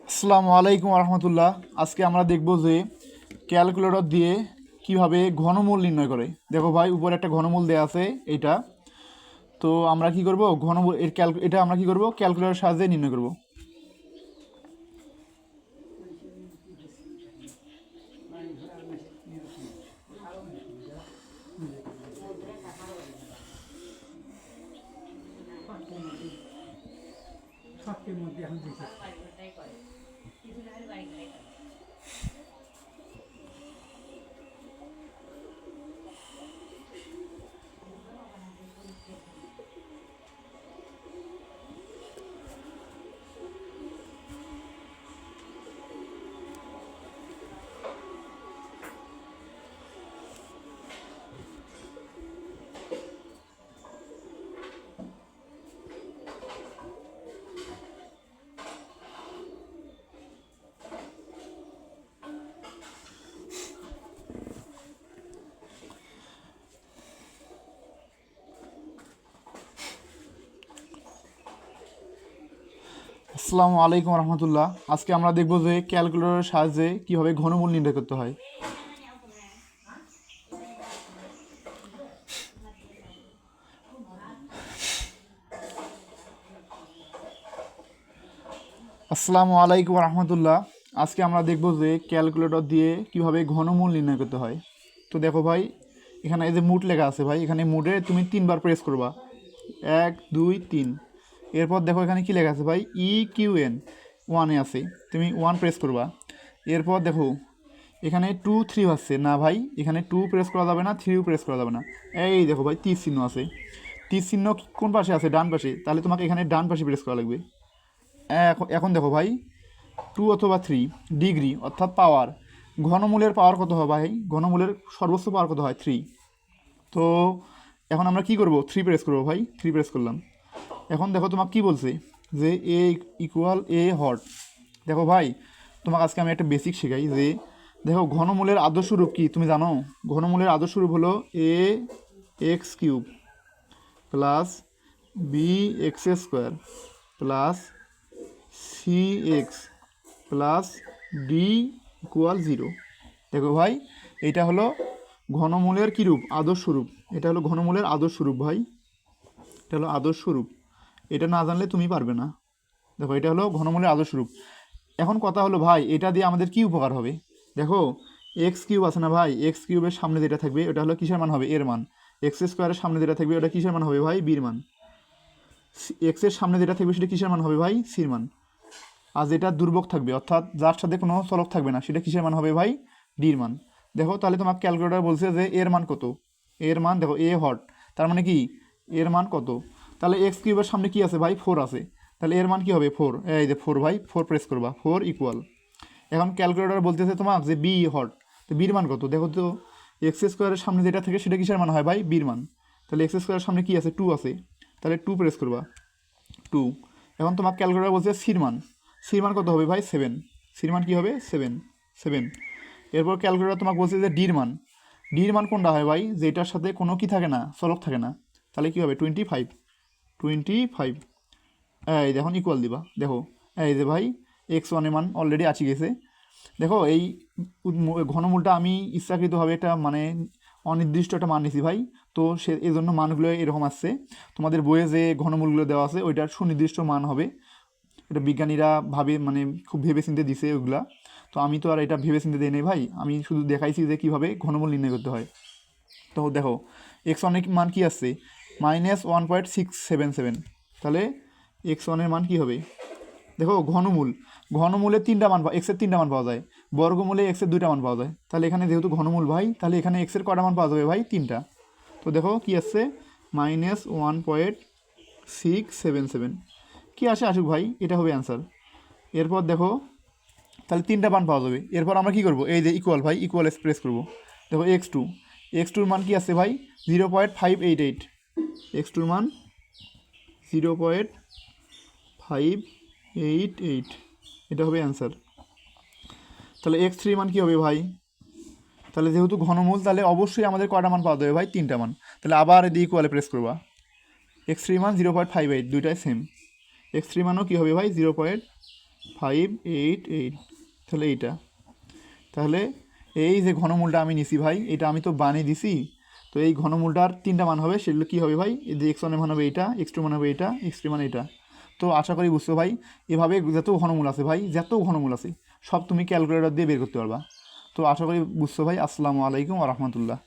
আসসালামু আলাইকুম রহমতুল্লাহ। আজকে আমরা দেখব যে ক্যালকুলেটর দিয়ে কিভাবে ঘনমূল নির্ণয় করে। দেখো ভাই, উপরে একটা ঘনমূল দেয়া আছে এইটা। তো আমরা কি করব, ঘনমূল এটা আমরা কি করব, ক্যালকুলেটরের সাহায্যে নির্ণয় করব। আসসালামু আলাইকুম রহমতুল্লাহ। আজকে আমরা দেখব যে ক্যালকুলেটরের সাহায্যে কিভাবে ঘনমূল নির্ণয় করতে হয়। আসসালামু আলাইকুম রহমতুল্লাহ। আজকে আমরা দেখব যে ক্যালকুলেটর দিয়ে কিভাবে ঘনমূল নির্ণয় করতে হয়। তো দেখো ভাই, এখানে এই যে মুড লেখা আছে ভাই, এখানে মুডে তুমি 3বার প্রেস করবা। 1 2 3। এরপর দেখো এখানে কি লেখা আছে ভাই, EQN 1-এ আছে, তুমি 1 প্রেস করবা। এরপর দেখো এখানে 2 3 হচ্ছে না ভাই, এখানে 2 প্রেস করা যাবে না, 3ও প্রেস করা যাবে না। এই দেখো ভাই, তীর চিহ্ন আছে। তীর চিহ্ন কোন পাশে আছে? ডান পাশে। তাহলে তোমাকে এখানে ডান পাশে প্রেস করা লাগবে। এখন এখন দেখো ভাই, 2 অথবা 3 ডিগ্রি অর্থাৎ পাওয়ার। ঘনমূলের পাওয়ার কত হয় ভাই? ঘনমূলের সর্বোচ্চ পাওয়ার কত হয়? 3। তো এখন আমরা কি করব, 3 প্রেস করবো ভাই। 3 প্রেস করলাম। এখন দেখো তোমাকে কি বলছে, যে এ ইকুয়াল এ হট। দেখো ভাই, তোমাকে আজকে আমি একটা বেসিক শেখাই যে দেখো ঘনমূলের আদর্শ রূপ কি তুমি জানো? ঘনমূলের আদর্শ রূপ হলো a x cube plus b x square plus c x plus d equal 0। দেখো ভাই, এটা হলো ঘনমূলের কী রূপ? আদর্শ রূপ। এটা হলো ঘনমূলের আদর্শ রূপ ভাই, এটা হলো আদর্শ রূপ। এটা না জানলে তুমি পারবে না। দেখো, এটা হলো ঘনমূলের আদর্শ রূপ। এখন কথা হলো ভাই, এটা দিয়ে আমাদের কি উপকার হবে? দেখো, এক্স কিউব আছে না ভাই, এক্স কিউবের সামনে যেটা থাকবে ওটা হলো কিসের মান হবে? এর মান। এক্স স্কোয়ারের সামনে যেটা থাকবে ওটা কিসের মান হবে ভাই? বির মান। এক্সের সামনে যেটা থাকবে সেটা কিসের মান হবে ভাই? সির মান। আর যেটা দুর্বক থাকবে অর্থাৎ যার সাথে কোনো চলক থাকবে না সেটা কিসের মান হবে ভাই? ডির মান। দেখো তাহলে তোমাকে ক্যালকুলেটর বলছে যে এর মান কত। এর মান দেখো এ হট, তার মানে কি এর মান কত? তাহলে এক্স কিউবের সামনে কি আছে ভাই? 4 আছে। তাহলে এর মান কি হবে? 4। এই যে 4 ভাই, 4 প্রেস করবা। 4 ইকুয়াল, এখন ক্যালকুলেটর বলতেছে তোমাকে যে বি হট। তো বির মান কত? দেখো তো, এক্স স্কোয়ারের সামনে যেটা থাকে সেটা কিসের মান হয় ভাই? বির মান। তাহলে এক্স স্কোয়ারের সামনে কি আছে? 2 আছে। তাহলে 2 প্রেস করবা। 2। এখন তোমার ক্যালকুলেটর বলছে সির মান। সির মান কত হবে ভাই? 7। সির মান কী হবে? 7। 7। এরপর ক্যালকুলেটর তোমাকে বলছে যে ডির মান। ডির মান কোনটা হয় ভাই? যেটার সাথে কোনো কি থাকে না, চলক থাকে না। তাহলে কী হবে? 25। 25। এই দেখুন ইকুয়াল দিবা। দেখো এই যে ভাই, x1 মান অলরেডি আছি গেছে। দেখো এই ঘনমূলটা আমি ইচ্ছাকৃতভাবে একটা মানে অনির্দিষ্ট একটা মান নিছি ভাই। তো সে এই জন্য মানগুলো এরকম আসছে। তোমাদের বইয়ে যে ঘনমূলগুলো দেওয়া আছে ওইটার সুনির্দিষ্ট মান হবে। এটা বিজ্ঞানীরা ভাবে মানে খুব ভেবে চিন্তে দিছে ওইগুলা। তো আমি তো আর এটা ভেবে চিন্তে দিই নাই ভাই, আমি শুধু দেখাইছি যে কীভাবে ঘনমূল নির্ণয় করতে হয়। তো দেখো, x1 মান কি আসছে? -1.677। তাহলে x1 মান কি হবে? দেখো ঘনমূল, ঘনমূলের 3টা মান, এক্সের 3টা মান পাওয়া যায়। বর্গমূলে এক্সের 2টা মান পাওয়া যায়। তাহলে এখানে যেহেতু ঘনমূল ভাই, তাহলে এখানে এক্সের কটা মান পাওয়া যাবে ভাই? 3টা। তো দেখো কি আসছে, -1.677। কি আসে আসুক ভাই, এটা হবে অ্যান্সার। এরপর দেখো, তাহলে 3টা মান পাওয়া যাবে। এরপর আমরা কি করব, এই যে ইকুয়াল ভাই, ইকুয়াল এক্সপ্রেস করবো। দেখো x2, x2-র মান কি আছে ভাই? 0.588। x2-র মান 0.588, এটা হবে অ্যান্সার। তাহলে x3 মান কি হবে ভাই? তাহলে যেহেতু ঘনমূল, তাহলে অবশ্যই আমাদের কয়টা মান পাওয়া যাবে ভাই? 3টা মান। তাহলে আবার এদিকে ইকুয়ালে প্রেস করবা। x3 মান 0.58, দুইটাই সেম। x3 মানও কী হবে ভাই? 588, তাহলে এইটা, তাহলে এই যে ঘনমূলটা আমি নিছি ভাই, এটা আমি তো বানিয়ে দিছি। তো এই ঘনমূলটার তিনটা মান হবে, সেগুলো কী হবে ভাই, এই যে x1 মান হবে এইটা, x2 মান হবে এটা, x3 মান এটা। তো আশা করি বুঝছো ভাই, এভাবে যত ঘনমূল আছে ভাই, যত ঘনমূল আছে সব তুমি ক্যালকুলেটর দিয়ে বের করতে পারবা। তো আশা করি বুঝছো ভাই। আসসালামু আলাইকুম ওয়া রাহমাতুল্লাহ।